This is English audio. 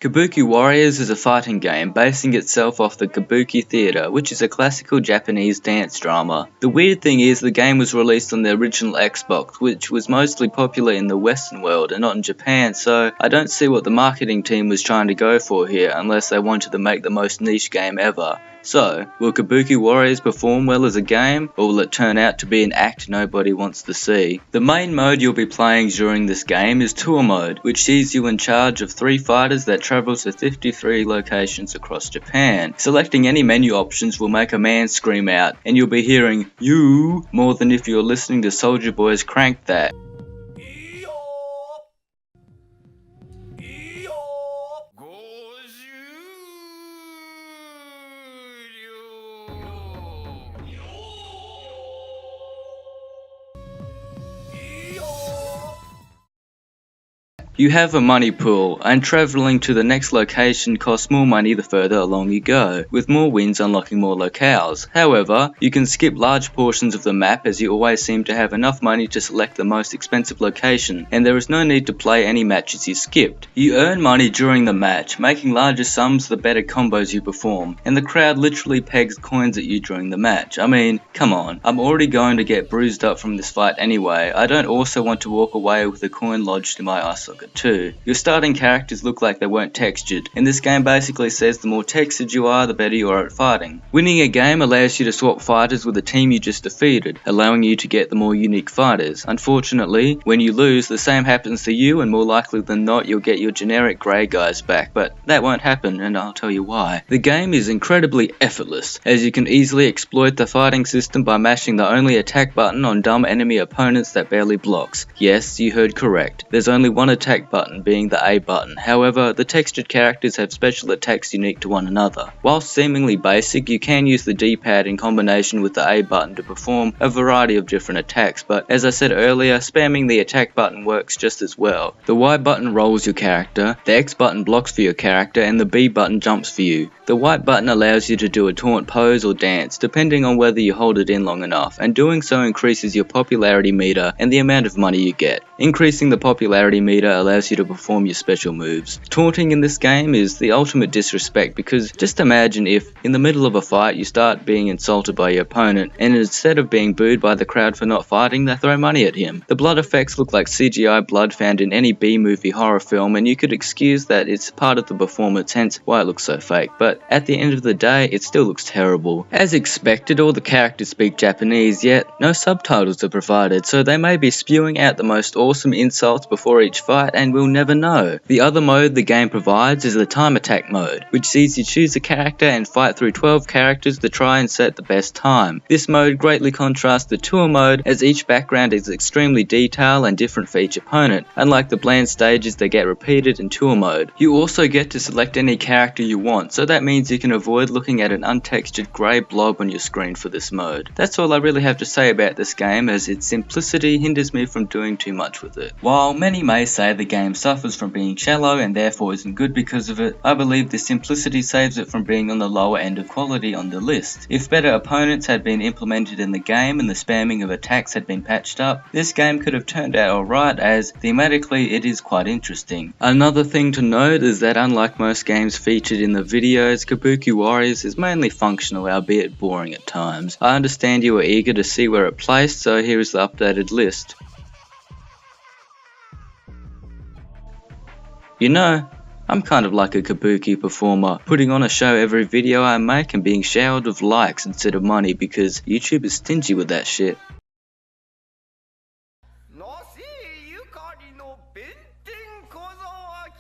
Kabuki Warriors is a fighting game basing itself off the Kabuki theatre, which is a classical Japanese dance drama. The weird thing is the game was released on the original Xbox, which was mostly popular in the Western world and not in Japan, so I don't see what the marketing team was trying to go for here unless they wanted to make the most niche game ever. So, will Kabuki Warriors perform well as a game, or will it turn out to be an act nobody wants to see? The main mode you'll be playing during this game is Tour Mode, which sees you in charge of 3 fighters that travel to 53 locations across Japan. Selecting any menu options will make a man scream out, and you'll be hearing "you" more than if you're listening to Soulja Boy's Crank That. You have a money pool, and travelling to the next location costs more money the further along you go, with more wins unlocking more locales. However, you can skip large portions of the map as you always seem to have enough money to select the most expensive location, and there is no need to play any matches you skipped. You earn money during the match, making larger sums the better combos you perform, and the crowd literally pegs coins at you during the match. I mean, come on, I'm already going to get bruised up from this fight anyway. I don't also want to walk away with a coin lodged in my eye socket too. Your starting characters look like they weren't textured, and this game basically says the more textured you are, the better you are at fighting. Winning a game allows you to swap fighters with the team you just defeated, allowing you to get the more unique fighters. Unfortunately, when you lose, the same happens to you, and more likely than not you'll get your generic grey guys back, but that won't happen, and I'll tell you why. The game is incredibly effortless, as you can easily exploit the fighting system by mashing the only attack button on dumb enemy opponents that barely blocks. Yes, you heard correct. There's only one attack button, being the A button. However, the textured characters have special attacks unique to one another. While seemingly basic, you can use the D-pad in combination with the A button to perform a variety of different attacks, but as I said earlier, spamming the attack button works just as well. The Y button rolls your character, the X button blocks for your character, and the B button jumps for you. The white button allows you to do a taunt pose or dance, depending on whether you hold it in long enough, and doing so increases your popularity meter and the amount of money you get. Increasing the popularity meter allows you to perform your special moves. Taunting in this game is the ultimate disrespect, because just imagine if, in the middle of a fight, you start being insulted by your opponent, and instead of being booed by the crowd for not fighting, they throw money at him. The blood effects look like CGI blood found in any B-movie horror film, and you could excuse that it's part of the performance, hence why it looks so fake, but at the end of the day, it still looks terrible. As expected, all the characters speak Japanese, yet no subtitles are provided, so they may be spewing out the most awesome insults before each fight, and we'll never know. The other mode the game provides is the time attack mode, which sees you choose a character and fight through 12 characters to try and set the best time. This mode greatly contrasts the tour mode, as each background is extremely detailed and different for each opponent, unlike the bland stages that get repeated in tour mode. You also get to select any character you want, so that means you can avoid looking at an untextured grey blob on your screen for this mode. That's all I really have to say about this game, as its simplicity hinders me from doing too much with it. While many may say the game suffers from being shallow and therefore isn't good because of it, I believe the simplicity saves it from being on the lower end of quality on the list. If better opponents had been implemented in the game and the spamming of attacks had been patched up, this game could have turned out alright, as thematically it is quite interesting. Another thing to note is that unlike most games featured in the videos, Kabuki Warriors is mainly functional, albeit boring at times. I understand you are eager to see where it placed, so here is the updated list. You know, I'm kind of like a kabuki performer, putting on a show every video I make and being showered with likes instead of money, because YouTube is stingy with that shit.